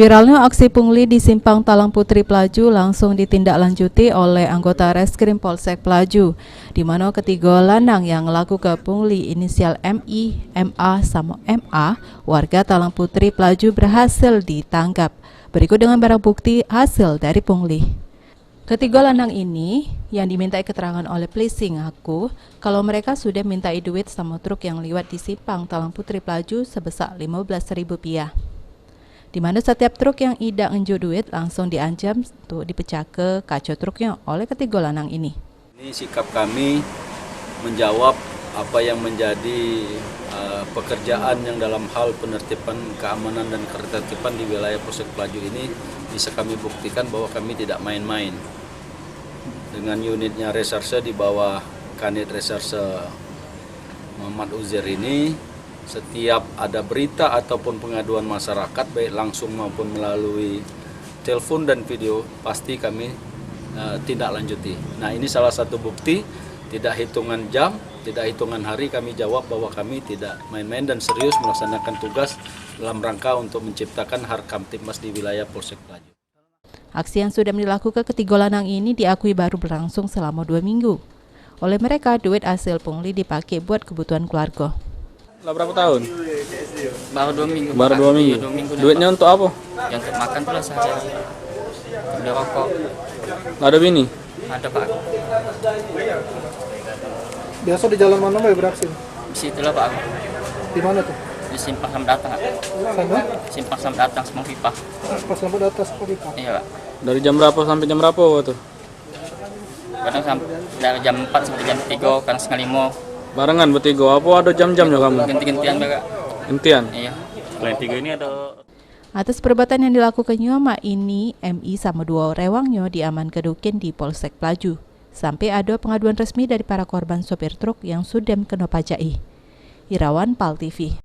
Viralnya aksi pungli di Simpang Talang Putri Pelaju langsung ditindaklanjuti oleh anggota Reskrim Polsek Pelaju, di mana ketiga lanang yang melakukan pungli inisial MI, MA, sama MA, warga Talang Putri Pelaju berhasil ditangkap. Berikut dengan barang bukti hasil dari pungli. Ketiga lanang ini yang dimintai keterangan oleh polisi ngaku kalau mereka sudah mintai duit sama truk yang lewat di Simpang Talang Putri Pelaju sebesar Rp15.000. Di mana setiap truk yang tidak ngunjuk duit langsung diancam untuk dipecah ke kaca truknya oleh ketiga lanang ini. Ini sikap kami menjawab apa yang menjadi pekerjaan yang dalam hal penertiban keamanan dan ketertiban di wilayah Polsek Pelaju ini bisa kami buktikan bahwa kami tidak main-main. Dengan unitnya reserse di bawah Kanit Reserse Muhammad Uzair ini, setiap ada berita ataupun pengaduan masyarakat baik langsung maupun melalui telepon dan video pasti kami tindak lanjuti. Nah, ini salah satu bukti, tidak hitungan jam, tidak hitungan hari kami jawab bahwa kami tidak main-main dan serius melaksanakan tugas dalam rangka untuk menciptakan Harkamtibmas di wilayah Polsek Pelaju. Aksi yang sudah dilakukan ketiga lanang ini diakui baru berlangsung selama 2 minggu. Oleh mereka, duit hasil pungli dipakai buat kebutuhan keluarga. Lah berapa tahun? Baru 2 minggu. Baru 2 minggu. Iya, 2 minggu. Duitnya untuk apa? Yang untuk makan tuh lah saja. Beli rokok. Nggak ada bini? Ada Pak. Biasa di jalan mana Mbak beraksi? Di situlah Pak. Di mana tuh? Di Simpang Sampai Datang. Sana? Simpang Sampai Datang Semang Pipa. Pas sampai di atas pipa. Iya Pak. Dari jam berapa sampai jam berapa tuh? Kadang sampai dari jam 4 sampai jam 3, kadang setengah 5. Barengan bertiga, apa ada jam-jamnya kamu? Ganti-gantian Pak. Gantian? Iya. Selain tiga ini ada... Atas perbuatan yang dilakukannya mak ini, MI sama 2 rewangnya diamankan Dukin di Polsek Pelaju. Sampai ada pengaduan resmi dari para korban sopir truk yang sudah kena pajai. Irawan PAL TV.